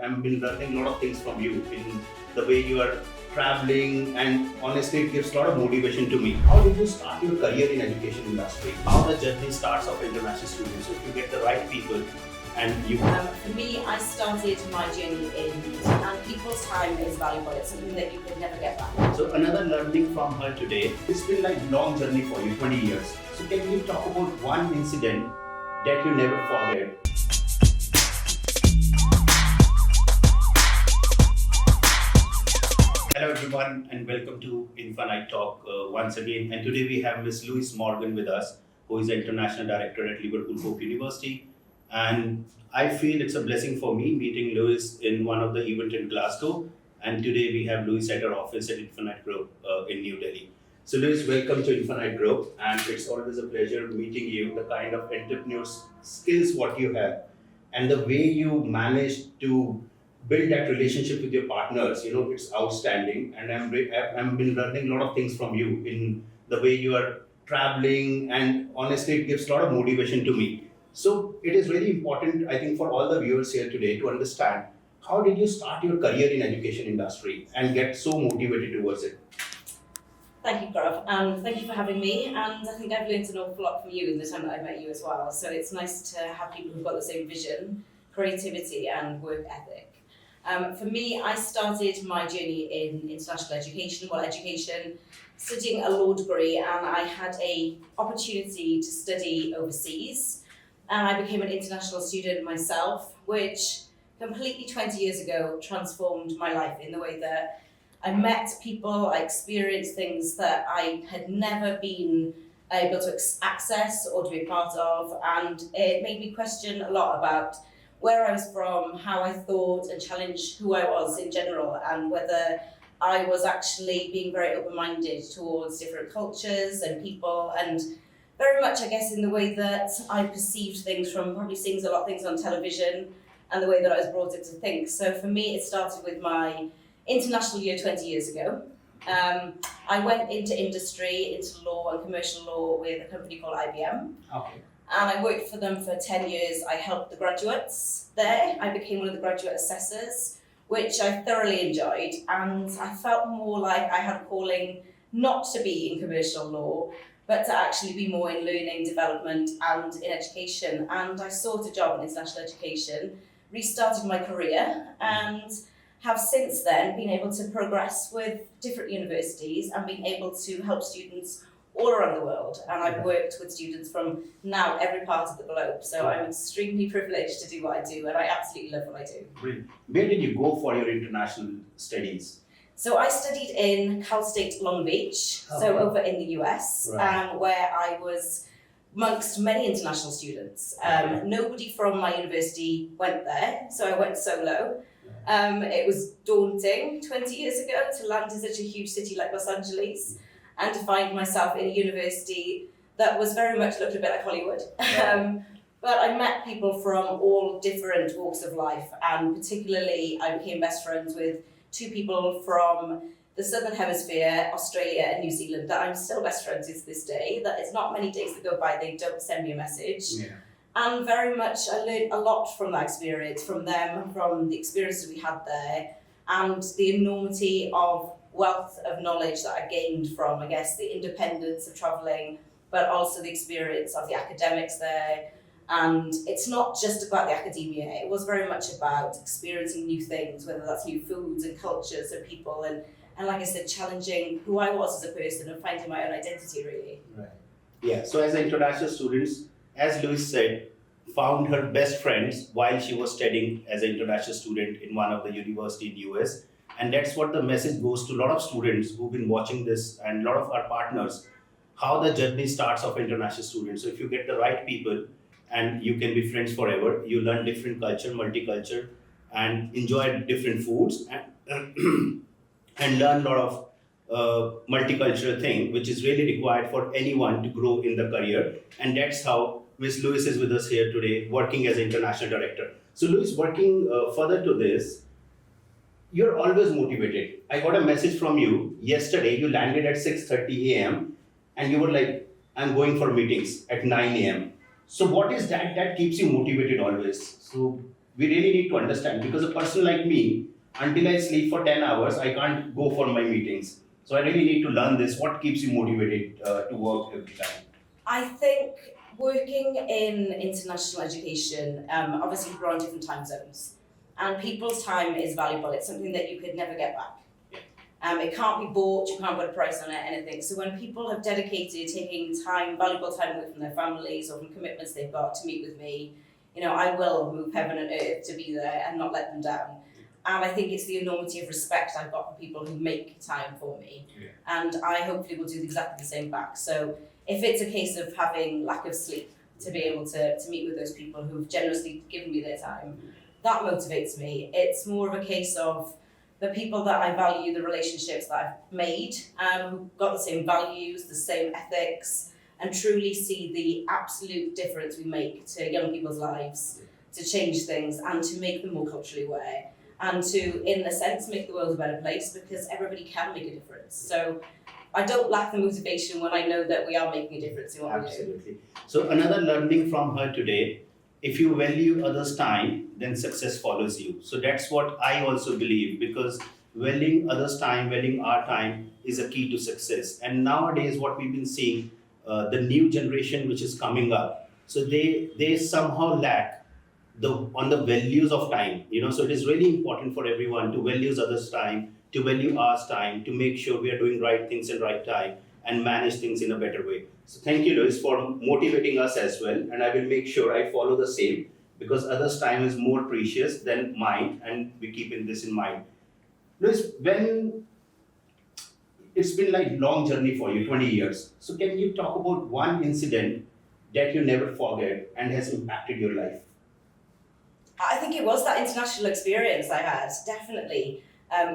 I've been learning a lot of things from you in the way you are traveling, and honestly, it gives a lot of motivation to me. How did you start your career in education industry? How the journey starts of international students? So if you get the right people, and you. For me, I started my journey and people's time is valuable. It's something that you could never get back. So another learning from her today. It's been like long journey for you, 20 years. So can you talk about one incident that you never forget? Hello everyone and welcome to Infinite Talk once again. And today we have Miss Louise Morgan with us, who is the International Director at Liverpool Hope University. And I feel it's a blessing for me meeting Louise in one of the events in Glasgow. And today we have Louise at our office at Infinite Group in New Delhi. So Louise, welcome to Infinite Group. And it's always a pleasure meeting you, the kind of entrepreneur's skills what you have, and the way you manage to build that relationship with your partners, it's outstanding. And I've been learning a lot of things from you in the way you are traveling, and honestly, it gives a lot of motivation to me. So it is very important, I think, for all the viewers here today to understand how did you start your career in education industry and get so motivated towards it? Thank you, Gaurav, and thank you for having me. And I think I've learned an awful lot from you in the time that I've met you as well. So it's nice to have people who've got the same vision, creativity, and work ethic. For me, I started my journey in international education, studying a law degree, and I had an opportunity to study overseas. And I became an international student myself, which completely 20 years ago transformed my life in the way that I met people, I experienced things that I had never been able to access or to be a part of, and it made me question a lot about where I was from, how I thought, and challenge who I was in general, and whether I was actually being very open-minded towards different cultures and people, and very much, I guess, in the way that I perceived things from probably seeing a lot of things on television and the way that I was brought up to think. So for me, it started with my international year 20 years ago. I went into industry, into law and commercial law with a company called IBM. Okay. And I worked for them for 10 years. I helped the graduates there. I became one of the graduate assessors, which I thoroughly enjoyed. And I felt more like I had a calling not to be in commercial law, but to actually be more in learning, development, and in education. And I sought a job in international education, restarted my career, and have since then been able to progress with different universities and been able to help students all around the world. And I've worked with students from now every part of the globe. So I'm extremely privileged to do what I do, and I absolutely love what I do. Brilliant. Where did you go for your international studies? So I studied in Cal State Long Beach, so over in the US, Right. where I was amongst many international students. Nobody from my university went there, so I went solo. It was daunting 20 years ago to land in such a huge city like Los Angeles and to find myself in a university that was very much looked a bit like Hollywood. But I met people from all different walks of life, and particularly I became best friends with two people from the Southern Hemisphere, Australia and New Zealand, that I'm still best friends with this day. That it's not many days that go by they don't send me a message. Yeah. And very much I learned a lot from that experience, from them, from the experiences we had there, and the enormity of wealth of knowledge that I gained from, I guess, the independence of travelling, but also the experience of the academics there. And it's not just about the academia, it was very much about experiencing new things, whether that's new foods and cultures and people, and like I said, challenging who I was as a person and finding my own identity, really. Right. Yeah, so as international students, as Louise said, found her best friends while she was studying as an international student in one of the university in US. And that's what the message goes to a lot of students who've been watching this, and a lot of our partners, how the journey starts of international students. So if you get the right people, and you can be friends forever. You learn different culture, multicultural, and enjoy different foods, and and learn a lot of multicultural thing, which is really required for anyone to grow in the career. And that's how Ms. Louise is with us here today, working as international director. So Louise, working further to this, you're always motivated. I got a message from you yesterday. You landed at 6:30 a.m. and you were like, I'm going for meetings at 9 a.m. So what is that keeps you motivated always? So we really need to understand, because a person like me, until I sleep for 10 hours, I can't go for my meetings. So I really need to learn this. What keeps you motivated to work every time? I think working in international education, obviously we're on different time zones, and people's time is valuable. It's something that you could never get back. It can't be bought, you can't put a price on it, anything. So when people have dedicated taking time, valuable time away from their families or from commitments they've got to meet with me, I will move heaven and earth to be there and not let them down. And I think it's the enormity of respect I've got for people who make time for me. Yeah. And I hopefully will do exactly the same back. So if it's a case of having lack of sleep to be able to meet with those people who've generously given me their time, that motivates me. It's more of a case of the people that I value, the relationships that I've made, who've got the same values, the same ethics, and truly see the absolute difference we make to young people's lives, to change things and to make them more culturally aware, and to, in a sense, make the world a better place, because everybody can make a difference. So I don't lack the motivation when I know that we are making a difference in what we do. Absolutely. So another learning from her today: if you value others' time, then success follows you. So that's what I also believe, because valuing others' time, valuing our time is a key to success. And nowadays, what we've been seeing, the new generation which is coming up, so they somehow lack on the values of time. So it is really important for everyone to value others' time, to value our time, to make sure we are doing right things in right time and manage things in a better way. So thank you, Louise, for motivating us as well. And I will make sure I follow the same, because others' time is more precious than mine, and we keeping this in mind. Louise, when it's been like long journey for you, 20 years. So can you talk about one incident that you never forget and has impacted your life? I think it was that international experience I had, definitely.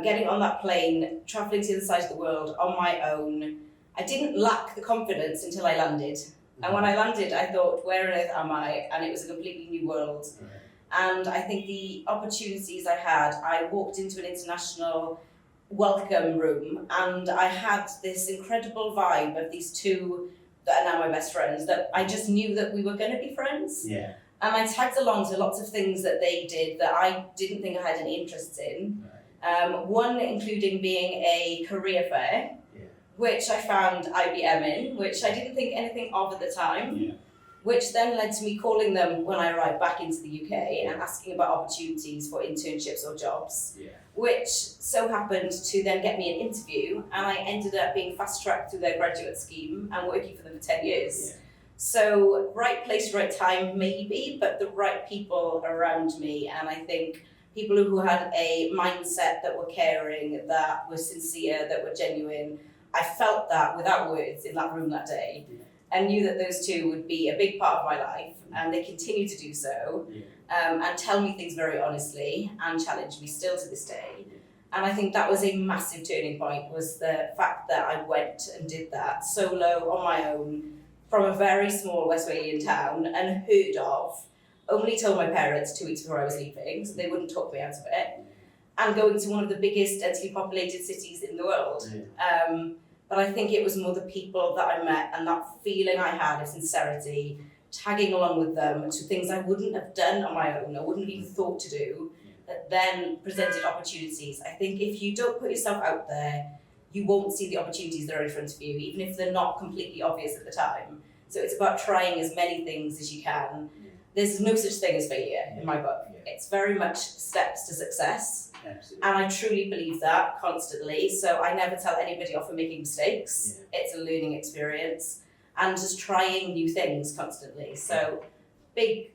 Getting on that plane, travelling to the other side of the world on my own. I didn't lack the confidence until I landed. And when I landed, I thought, where on earth am I? And it was a completely new world. And I think the opportunities I had, I walked into an international welcome room, and I had this incredible vibe of these two that are now my best friends, that I just knew that we were going to be friends. Yeah. And I tagged along to lots of things that they did that I didn't think I had any interest in. One including being a career fair, which I found IBM in, which I didn't think anything of at the time, which then led to me calling them when I arrived back into the UK and asking about opportunities for internships or jobs, which so happened to then get me an interview, and I ended up being fast-tracked through their graduate scheme and working for them for 10 years. So right place, right time, maybe, but the right people around me. And I think people who had a mindset that were caring, that were sincere, that were genuine. I felt that without words in that room that day, and knew that those two would be a big part of my life, and they continue to do so, and tell me things very honestly and challenge me still to this day. And I think that was a massive turning point, was the fact that I went and did that solo on my own, from a very small Westphalian town, unheard of, only told my parents 2 weeks before I was leaving, so they wouldn't talk me out of it, and going to one of the biggest densely populated cities in the world. But I think it was more the people that I met and that feeling I had of sincerity, tagging along with them to things I wouldn't have done on my own, I wouldn't have even thought to do, that then presented opportunities. I think if you don't put yourself out there, you won't see the opportunities that are in front of you, even if they're not completely obvious at the time. So it's about trying as many things as you can. There's no such thing as failure in my book. It's very much steps to success. Absolutely. And I truly believe that constantly. So I never tell anybody off for making mistakes. It's a learning experience, and just trying new things constantly. So big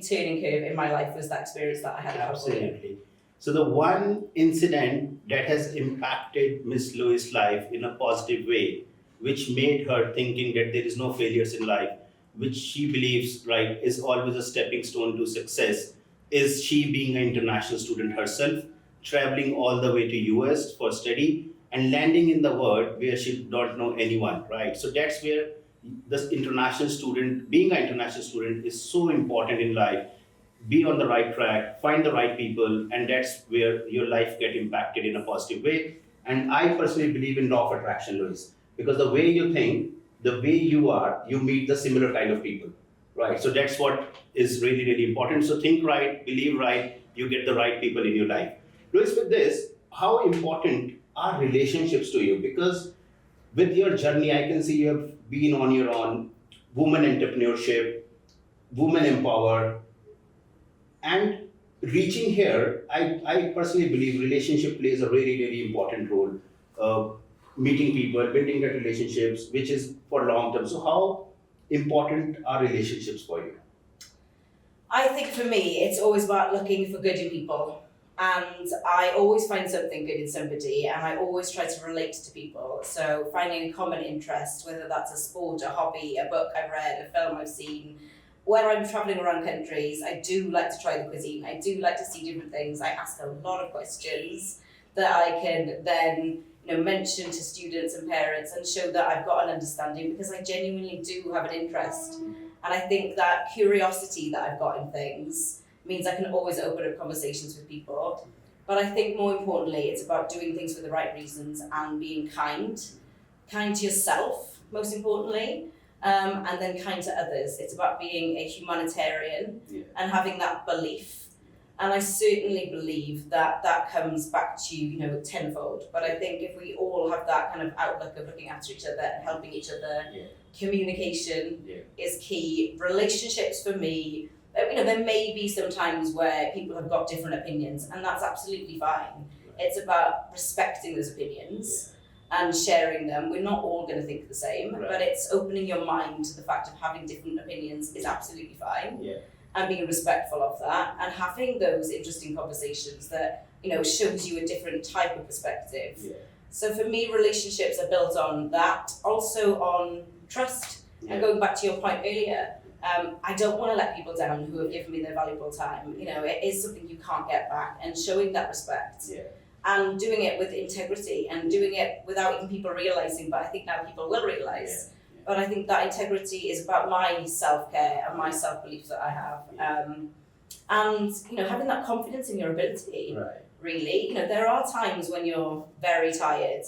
turning curve in my life was that experience that I had. Absolutely. So the one incident that has impacted Miss Louise's life in a positive way, which made her thinking that there is no failures in life, which she believes, right, is always a stepping stone to success, is she being an international student herself, traveling all the way to US for study and landing in the world where she don't know anyone, right? So that's where this international student, being an international student, is so important in life. Be on the right track, find the right people, and that's where your life get impacted in a positive way. And I personally believe in law of attraction, Louise, because the way you think, the way you are, you meet the similar kind of people. Right. So that's what is really, really important. So think right, believe right, you get the right people in your life. Louis, with this, how important are relationships to you? Because with your journey, I can see you have been on your own, woman entrepreneurship, woman empower, and reaching here, I personally believe relationship plays a really, really important role. Meeting people, building that relationships, which is for long term. So how important are relationships for you? I think for me, it's always about looking for good in people. And I always find something good in somebody, and I always try to relate to people. So, finding a common interest, whether that's a sport, a hobby, a book I've read, a film I've seen. When I'm traveling around countries, I do like to try the cuisine. I do like to see different things. I ask a lot of questions that I can then mention to students and parents and show that I've got an understanding, because I genuinely do have an interest. And I think that curiosity that I've got in things means I can always open up conversations with people. But I think more importantly, it's about doing things for the right reasons and being kind to yourself, most importantly, and then kind to others. It's about being a humanitarian and having that belief. And I certainly believe that that comes back to tenfold. But I think if we all have that kind of outlook of looking after each other and helping each other, communication is key. Relationships for me, there may be some times where people have got different opinions, and that's absolutely fine. It's about respecting those opinions and sharing them. We're not all going to think the same, but it's opening your mind to the fact of having different opinions is absolutely fine. And being respectful of that, and having those interesting conversations that shows you a different type of perspective. So for me, relationships are built on that, also on trust. And going back to your point earlier, I don't want to let people down who have given me their valuable time. It is something you can't get back, and showing that respect and doing it with integrity and doing it without even people realizing. But I think now people will realize. But I think that integrity is about my self-care and my self-belief that I have. And having that confidence in your ability, really. There are times when you're very tired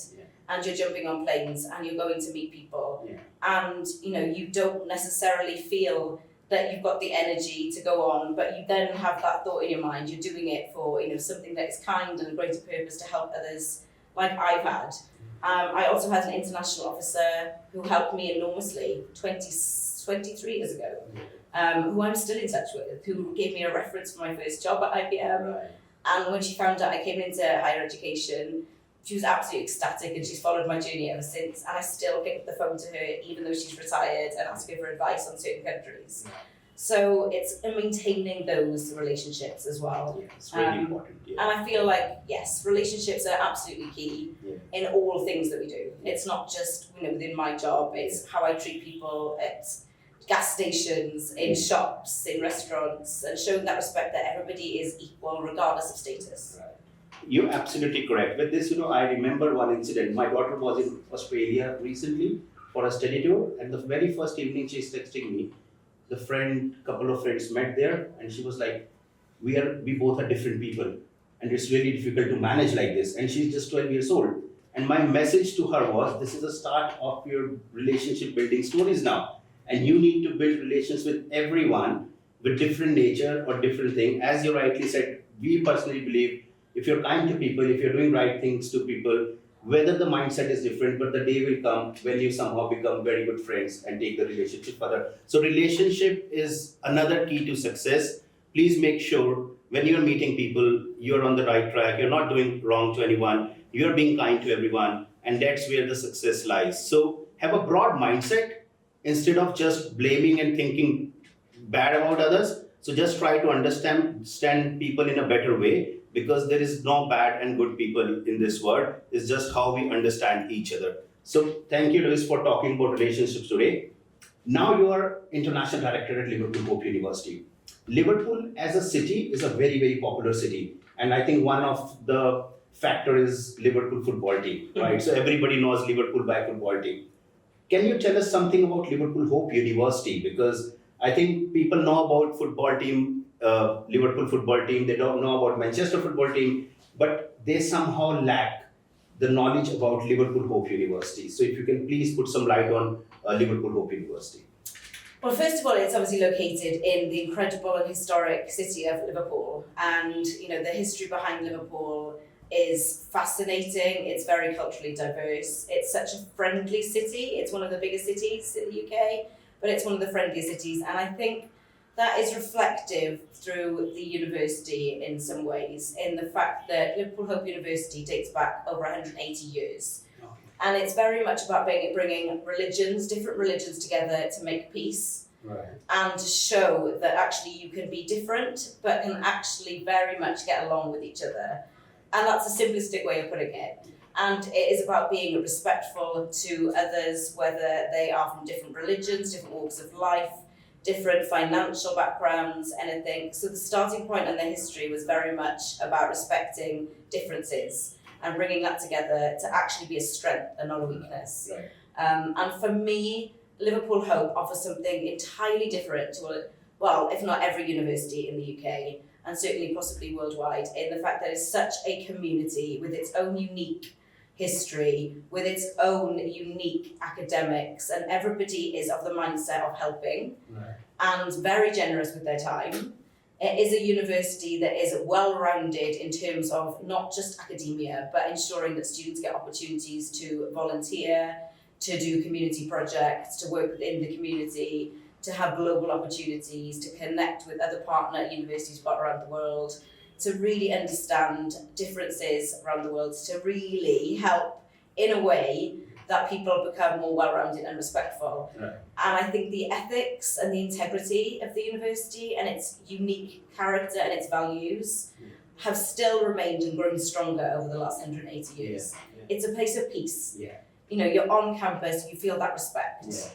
and you're jumping on planes and you're going to meet people and you don't necessarily feel that you've got the energy to go on, but you then have that thought in your mind. You're doing it for something that is kind and a greater purpose to help others, like I've had. I also had an international officer who helped me enormously 23 years ago, who I'm still in touch with, who gave me a reference for my first job at IBM. And when she found out I came into higher education, she was absolutely ecstatic, and she's followed my journey ever since. And I still pick up the phone to her, even though she's retired, and ask her for advice on certain countries. So it's maintaining those relationships as well. It's really important. And I feel like, yes, relationships are absolutely key in all things that we do. It's not just within my job, it's how I treat people at gas stations, in shops, in restaurants, and showing that respect that everybody is equal regardless of status. You're absolutely correct. With this, I remember one incident. My daughter was in Australia recently for a study tour, and the very first evening she's texting me. Couple of friends met there, and she was like, we both are different people, and it's really difficult to manage like this. And she's just 12 years old. And my message to her was, this is the start of your relationship building stories now. And you need to build relations with everyone with different nature or different thing. As you rightly said, we personally believe if you're kind to people, if you're doing right things to people, whether the mindset is different, but the day will come when you somehow become very good friends and take the relationship further. So relationship is another key to success. Please make sure when you're meeting people, you're on the right track, you're not doing wrong to anyone, you're being kind to everyone, and that's where the success lies. So have a broad mindset instead of just blaming and thinking bad about others. So just try to understand people in a better way, because there is no bad and good people in this world. It's just how we understand each other. So thank you, Louise, for talking about relationships today. Now you are International Director at Liverpool Hope University. Liverpool as a city is a very, very popular city. And I think one of the factor is Liverpool football team, right? So everybody knows Liverpool by football team. Can you tell us something about Liverpool Hope University? Because I think people know about football team, Liverpool football team, they don't know about Manchester football team, but they somehow lack the knowledge about Liverpool Hope University. So if you can please put some light on Liverpool Hope University. Well, first of all, it's obviously located in the incredible and historic city of Liverpool. And, the history behind Liverpool is fascinating. It's very culturally diverse. It's such a friendly city. It's one of the biggest cities in the UK, but it's one of the friendliest cities. And I think that is reflective through the university in some ways, in the fact that Liverpool Hope University dates back over 180 years. And it's very much about bringing different religions together to make peace. Right. And to show that actually you can be different, but can actually very much get along with each other. And that's a simplistic way of putting it. And it is about being respectful to others, whether they are from different religions, different walks of life, different financial backgrounds, anything. So the starting point and the history was very much about respecting differences and bringing that together to actually be a strength and not a weakness. Right. And for me, Liverpool Hope offers something entirely different to, if not every university in the UK, and certainly possibly worldwide, in the fact that it's such a community with its own unique history, with its own unique academics, and everybody is of the mindset of helping and very generous with their time. It is a university that is well-rounded in terms of not just academia, but ensuring that students get opportunities to volunteer, to do community projects, to work within the community, to have global opportunities, to connect with other partner universities around the world, to really understand differences around the world, to really help in a way that people become more well-rounded and respectful. Right. And I think the ethics and the integrity of the university and its unique character and its values have still remained and grown stronger over the last 180 years. Yeah. It's a place of peace. Yeah. You're on campus, you feel that respect. Yeah.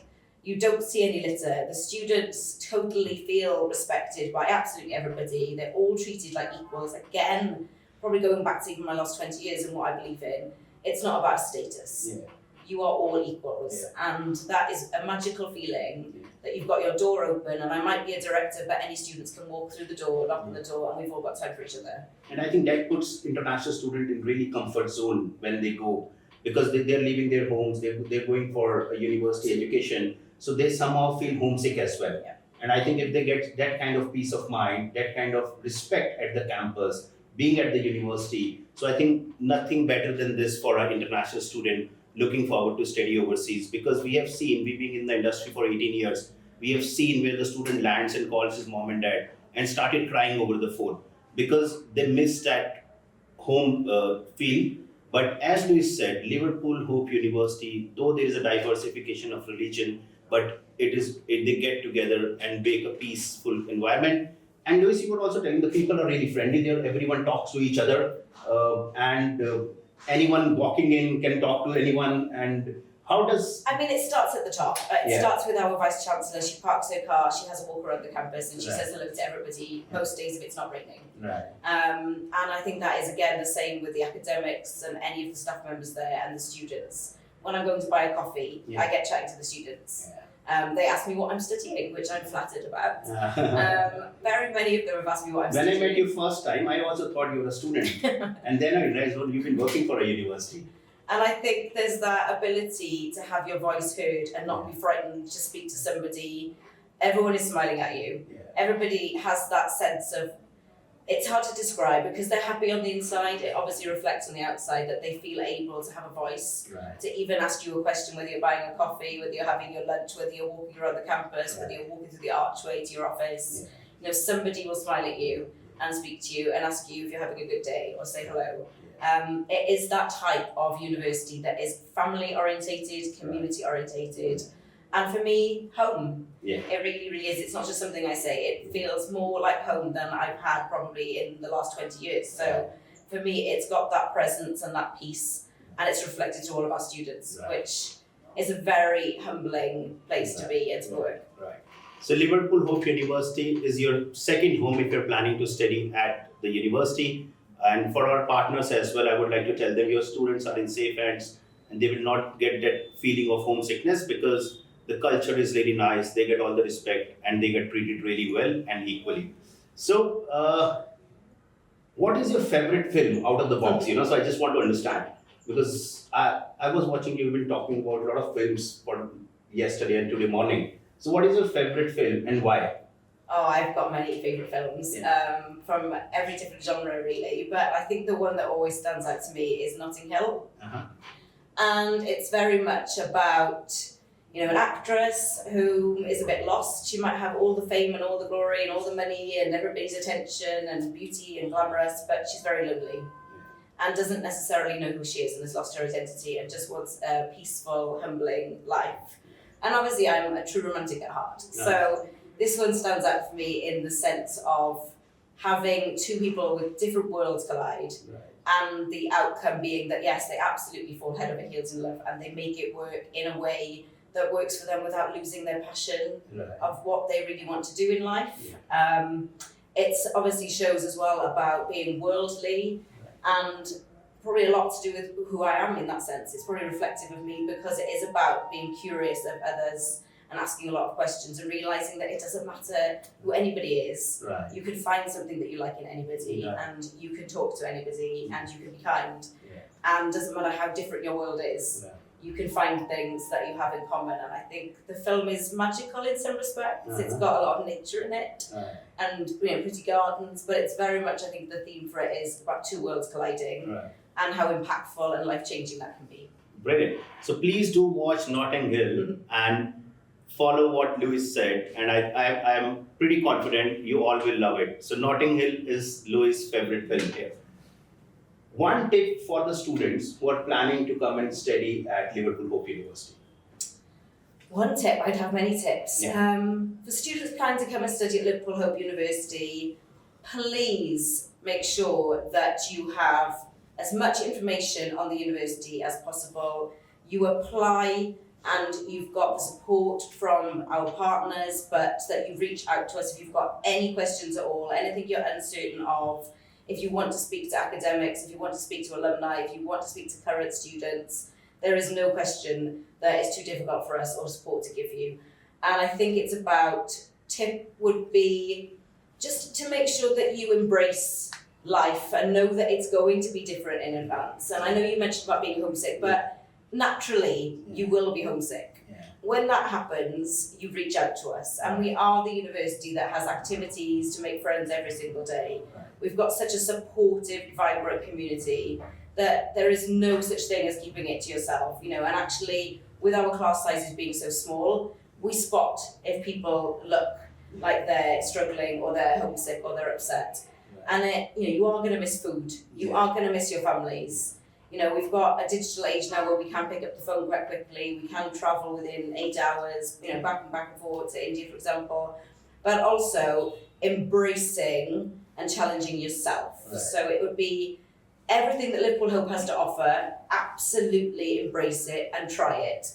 You don't see any litter. The students totally feel respected by absolutely everybody. They're all treated like equals. Again, probably going back to even my last 20 years and what I believe in, it's not about status. Yeah. You are all equals. And that is a magical feeling that you've got your door open, and I might be a director, but any students can walk through the door, knock on the door, and we've all got time for each other. And I think that puts international students in really comfort zone when they go, because they're leaving their homes, they're going for a university education, so they somehow feel homesick as well. Yeah. And I think if they get that kind of peace of mind, that kind of respect at the campus, being at the university, so I think nothing better than this for an international student looking forward to study overseas, because we have seen, we being in the industry for 18 years, we have seen where the student lands and calls his mom and dad and started crying over the phone because they miss that home feel. But as Louise said, Liverpool Hope University, though there is a diversification of religion, but they get together and make a peaceful environment. And Louise, you were also telling the people are really friendly there. Everyone talks to each other, and anyone walking in can talk to anyone. And how does? It starts at the top. It starts with our Vice Chancellor. She parks her car, she has a walk around the campus, and she says hello to everybody most days if it's not raining. Right. And I think that is, again, the same with the academics and any of the staff members there and the students. When I'm going to buy a coffee, I get chatting to the students. They ask me what I'm studying, which I'm flattered about. Very many of them have asked me what I'm studying. When I met you first time, I also thought you were a student. And then I realized, you've been working for a university. And I think there's that ability to have your voice heard and not be frightened to speak to somebody. Everyone is smiling at you. Yeah. Everybody has that sense of, it's hard to describe because they're happy on the inside. It obviously reflects on the outside that they feel able to have a voice, to even ask you a question, whether you're buying a coffee, whether you're having your lunch, whether you're walking around the campus, whether you're walking through the archway to your office. Somebody will smile at you and speak to you and ask you if you're having a good day or say hello. It is that type of university that is family orientated, community orientated, and for me, home. Yeah. It really, really is. It's not just something I say. It feels more like home than I've had probably in the last 20 years. So for me, it's got that presence and that peace, and it's reflected to all of our students, which is a very humbling place to be and to work. Right. So Liverpool Hope University is your second home if you're planning to study at the university. And for our partners as well, I would like to tell them your students are in safe hands and they will not get that feeling of homesickness because the culture is really nice, they get all the respect and they get treated really well and equally. So, what is your favorite film out of the box? So I just want to understand because I was watching you've been talking about a lot of films for yesterday and today morning. So what is your favorite film and why? Oh, I've got many favourite films from every different genre, really. But I think the one that always stands out to me is Notting Hill. Uh-huh. And it's very much about, an actress who is a bit lost. She might have all the fame and all the glory and all the money and everybody's attention and beauty and glamorous, but she's very lonely and doesn't necessarily know who she is and has lost her identity and just wants a peaceful, humbling life. And obviously I'm a true romantic at heart. Nice. So this one stands out for me in the sense of having two people with different worlds collide. Right. And the outcome being that, yes, they absolutely fall head over heels in love and they make it work in a way that works for them without losing their passion of what they really want to do in life. Yeah. It obviously shows as well about being worldly and probably a lot to do with who I am in that sense. It's probably reflective of me because it is about being curious of others and asking a lot of questions and realising that it doesn't matter who anybody is. Right. You can find something that you like in anybody and you can talk to anybody and you can be kind. Yeah. And doesn't matter how different your world is, you can find things that you have in common. And I think the film is magical in some respects. It's got a lot of nature in it and pretty gardens, but it's very much, I think the theme for it is about two worlds colliding and how impactful and life-changing that can be. Brilliant. So please do watch Notting Hill and follow what Louise said, and I'm pretty confident you all will love it. So Notting Hill is Louise's favorite film here. One tip for the students who are planning to come and study at Liverpool Hope University. One tip, I'd have many tips. For students planning to come and study at Liverpool Hope University, please make sure that you have as much information on the university as possible. You apply and you've got the support from our partners, but that you reach out to us if you've got any questions at all, anything you're uncertain of. If you want to speak to academics, if you want to speak to alumni, if you want to speak to current students, there is no question that is too difficult for us or support to give you. And I think it's about, tip would be just to make sure that you embrace life and know that it's going to be different in advance. And I know you mentioned about being homesick, but naturally you will be homesick. When that happens, you reach out to us, and we are the university that has activities to make friends every single day. We've got such a supportive, vibrant community that there is no such thing as keeping it to yourself, and actually with our class sizes being so small, we spot if people look like they're struggling or they're homesick or they're upset. And you are going to miss food, you are going to miss your families. We've got a digital age now where we can pick up the phone quite quickly, we can travel within 8 hours, back and forth to India, for example, but also embracing and challenging yourself. So it would be everything that Liverpool Hope has to offer, absolutely embrace it and try it.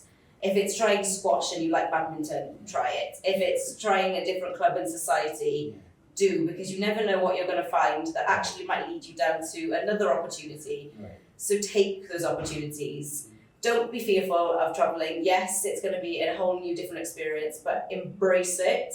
If it's trying squash and you like badminton, try it. If it's trying a different club in society, do, because you never know what you're going to find that actually might lead you down to another opportunity. So take those opportunities. Don't be fearful of travelling. Yes, it's going to be a whole new different experience, but embrace it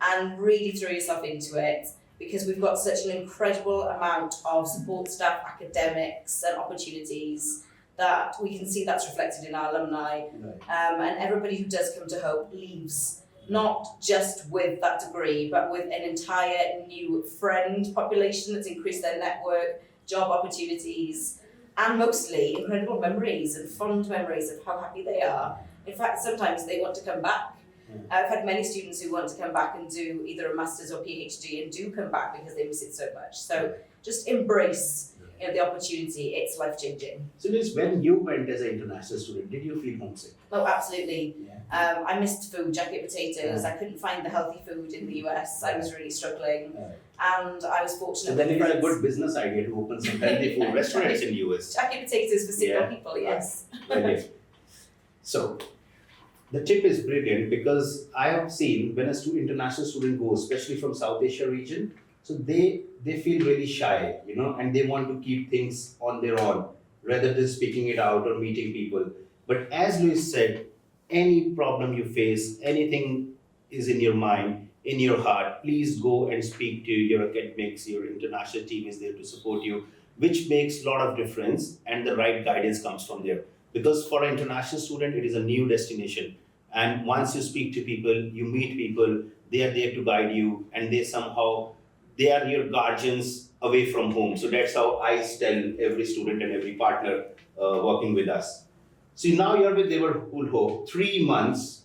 and really throw yourself into it, because we've got such an incredible amount of support staff, academics and opportunities that we can see that's reflected in our alumni. And everybody who does come to Hope leaves not just with that degree, but with an entire new friend population that's increased their network, job opportunities, and mostly incredible memories and fond memories of how happy they are. In fact, sometimes they want to come back. I've had many students who want to come back and do either a master's or PhD and do come back because they miss it so much. So just embrace the opportunity, it's life-changing. So Liz, when you went as an international student, did you feel homesick? Oh, absolutely. I missed food, jacket potatoes. I couldn't find the healthy food in the US. I was really struggling. And I was fortunate. So then it is a good business idea to open some healthy food restaurants in the US. Jacket potatoes for single people, yes. So the tip is brilliant, because I have seen when international student goes, especially from South Asia region, so they feel really shy, and they want to keep things on their own rather than speaking it out or meeting people. But as Louise said, any problem you face, anything is in your mind, in your heart, please go and speak to your academics. Your international team is there to support you, which makes a lot of difference, and the right guidance comes from there. Because for an international student, it is a new destination. And once you speak to people, you meet people, they are there to guide you, and they are your guardians away from home. So that's how I tell every student and every partner working with us. See, now you're with Liverpool Hope, 3 months.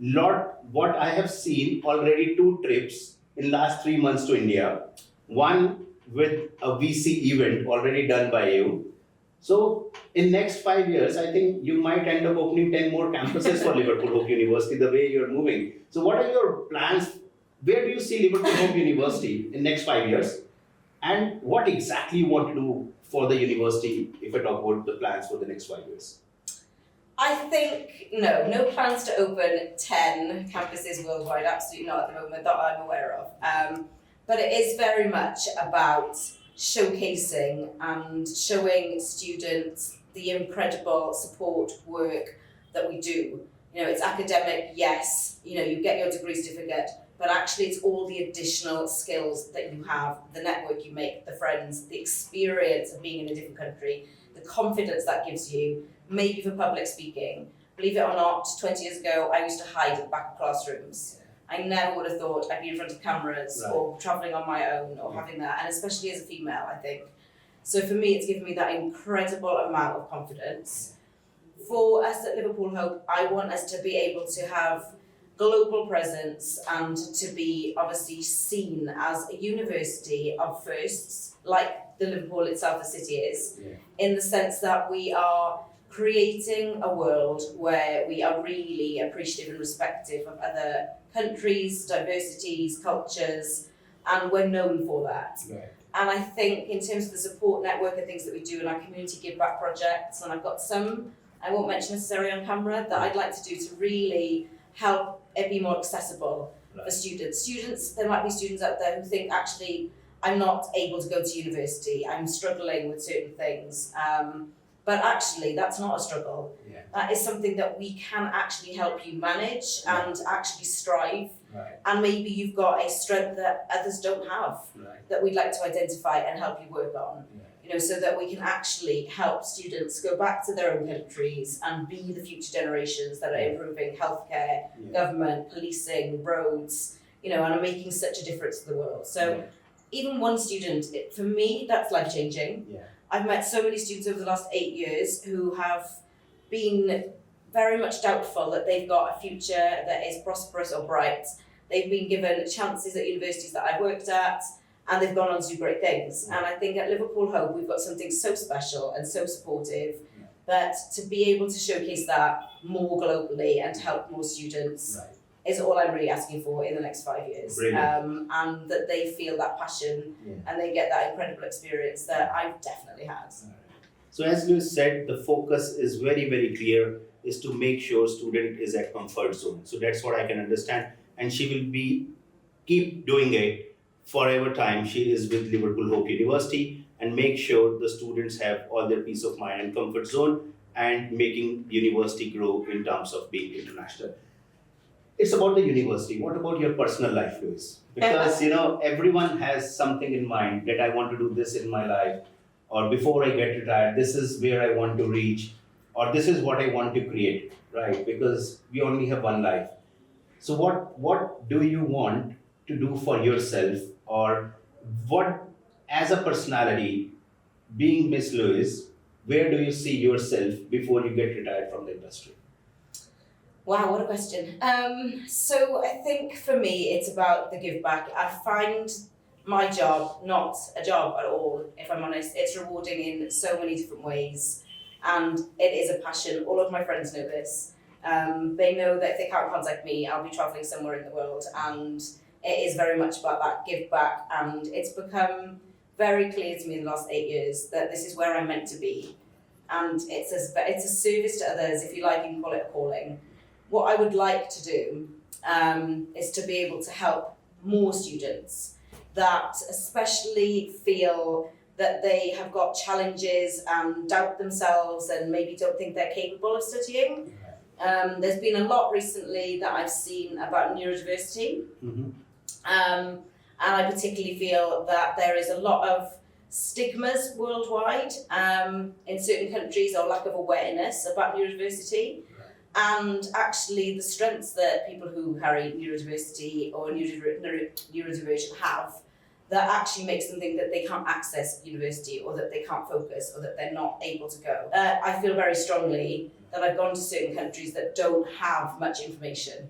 What I have seen already, two trips in last 3 months to India. One with a VC event already done by you. So in next 5 years, I think you might end up opening 10 more campuses for Liverpool Hope University the way you're moving. So what are your plans? Where do you see Liverpool Hope University in next 5 years? And what exactly you want to do for the university if I talk about the plans for the next 5 years? I think no plans to open 10 campuses worldwide, absolutely not at the moment that I'm aware of. But it is very much about showcasing and showing students the incredible support work that we do. It's academic, yes, you get your degree certificate, but actually it's all the additional skills that you have, the network you make, the friends, the experience of being in a different country, the confidence that gives you, maybe for public speaking. Believe it or not, 20 years ago, I used to hide at the back of classrooms. I never would have thought I'd be in front of cameras or travelling on my own or having that, and especially as a female, I think. So for me, it's given me that incredible amount of confidence. For us at Liverpool Hope, I want us to be able to have global presence and to be obviously seen as a university of firsts, like the Liverpool itself, the city is, in the sense that we are creating a world where we are really appreciative and respectful of other countries, diversities, cultures, and we're known for that. Right. And I think in terms of the support network and things that we do in our community give back projects, and I've got some, I won't mention necessarily on camera, that I'd like to do to really help it be more accessible for students. There might be students out there who think, actually, I'm not able to go to university, I'm struggling with certain things. But actually, that's not a struggle. That is something that we can actually help you manage and actually strive. And maybe you've got a strength that others don't have that we'd like to identify and help you work on. So that we can actually help students go back to their own countries and be the future generations that are improving healthcare, government, policing, roads, and are making such a difference to the world. So even one student, for me, that's life-changing. I've met so many students over the last 8 years who have been very much doubtful that they've got a future that is prosperous or bright. They've been given chances at universities that I've worked at, and they've gone on to do great things. And I think at Liverpool Hope, we've got something so special and so supportive that to be able to showcase that more globally and to help more students is all I'm really asking for in the next 5 years. And that they feel that passion and they get that incredible experience that I've definitely had. So as Louise said, the focus is very, very clear, is to make sure student is at comfort zone. So that's what I can understand. And she will keep doing it forever time. She is with Liverpool Hope University and make sure the students have all their peace of mind and comfort zone and making university grow in terms of being international. It's about the university. What about your personal life, Louise? Because everyone has something in mind that I want to do this in my life, or before I get retired, this is where I want to reach, or this is what I want to create, right? Because we only have one life. So what do you want to do for yourself, or what, as a personality, being Miss Louise, where do you see yourself before you get retired from the industry? Wow, what a question. So I think for me, it's about the give back. I find my job not a job at all, if I'm honest. It's rewarding in so many different ways, and it is a passion. All of my friends know this. They know that if they can't contact me, I'll be traveling somewhere in the world, and it is very much about that give back, and it's become very clear to me in the last 8 years that this is where I'm meant to be, and it's a service to others, if you like, you can call it a calling. What I would like to do is to be able to help more students that especially feel that they have got challenges and doubt themselves and maybe don't think they're capable of studying. There's been a lot recently that I've seen about neurodiversity. And I particularly feel that there is a lot of stigmas worldwide in certain countries, or lack of awareness about neurodiversity. And actually, the strengths that people who carry neurodiversity or neurodiversion have, that actually makes them think that they can't access university or that they can't focus or that they're not able to go. I feel very strongly that I've gone to certain countries that don't have much information,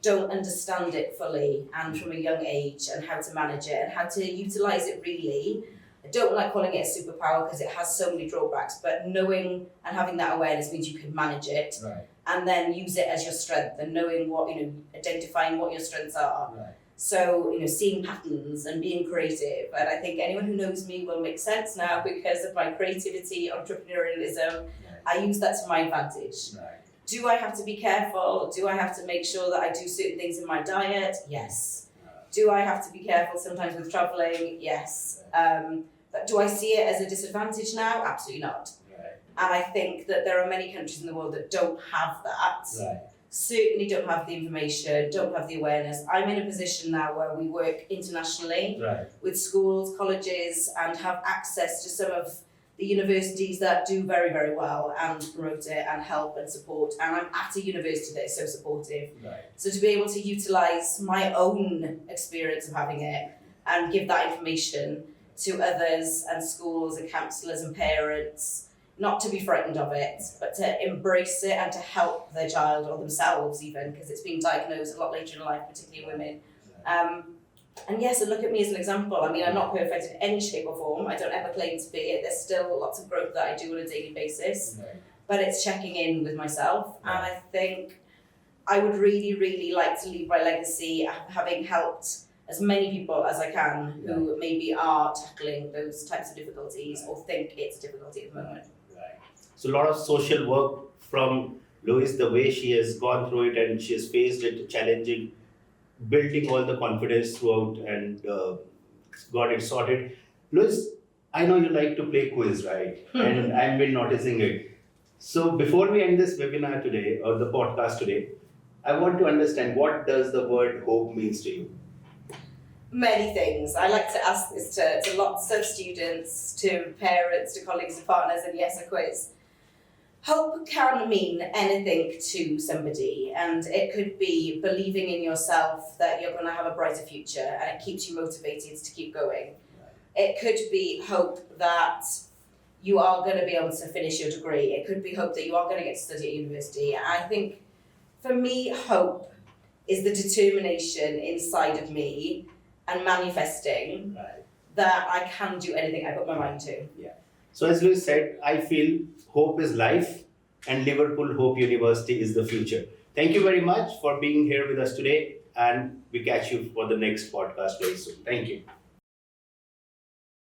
don't understand it fully and from a young age, and how to manage it and how to utilise it really. I don't like calling it a superpower because it has so many drawbacks, but knowing and having that awareness means you can manage it. Right. And then use it as your strength, and knowing what, identifying what your strengths are. Right. So, seeing patterns and being creative. And I think anyone who knows me will make sense now because of my creativity, entrepreneurialism. I use that to my advantage. Right. Do I have to be careful? Do I have to make sure that I do certain things in my diet? Yes. Do I have to be careful sometimes with travelling? Yes. But do I see it as a disadvantage now? Absolutely not. And I think that there are many countries in the world that don't have that. Right. Certainly don't have the information, don't have the awareness. I'm in a position now where we work internationally Right. with schools, colleges, and have access to some of the universities that do very, very well and promote it and help and support. And I'm at a university that is so supportive. Right. So to be able to utilise my own experience of having it and give that information to others and schools and counsellors and parents, not to be frightened of it, but to embrace it and to help their child or themselves even, because it's been diagnosed a lot later in life, particularly in women. And yes, and look at me as an example. I mean, I'm not perfect in any shape or form. I don't ever claim to be. There's still lots of growth that I do on a daily basis, Right. but it's checking in with myself. And I think I would really, really like to leave my legacy having helped as many people as I can who maybe are tackling those types of difficulties or think it's a difficulty at the moment. Right. So a lot of social work from Louise, the way she has gone through it and she has faced it, challenging, building all the confidence throughout and got it sorted. Louise, I know you like to play quiz, right? And I've been noticing it. So before we end this webinar today or the podcast today, I want to understand, what does the word hope means to you? Many things. I like to ask this to lots of students, to parents, to colleagues and partners, and yes, a quiz. Hope can mean anything to somebody, and it could be believing in yourself that you're going to have a brighter future and it keeps you motivated to keep going. It could be hope that you are going to be able to finish your degree. It could be hope that you are going to get to study at university. And I think for me, hope is the determination inside of me and manifesting Right. that I can do anything I put my mind to. So as Louise said, I feel hope is life and Liverpool Hope University is the future. Thank you very much for being here with us today, and we catch you for the next podcast very soon. Thank you.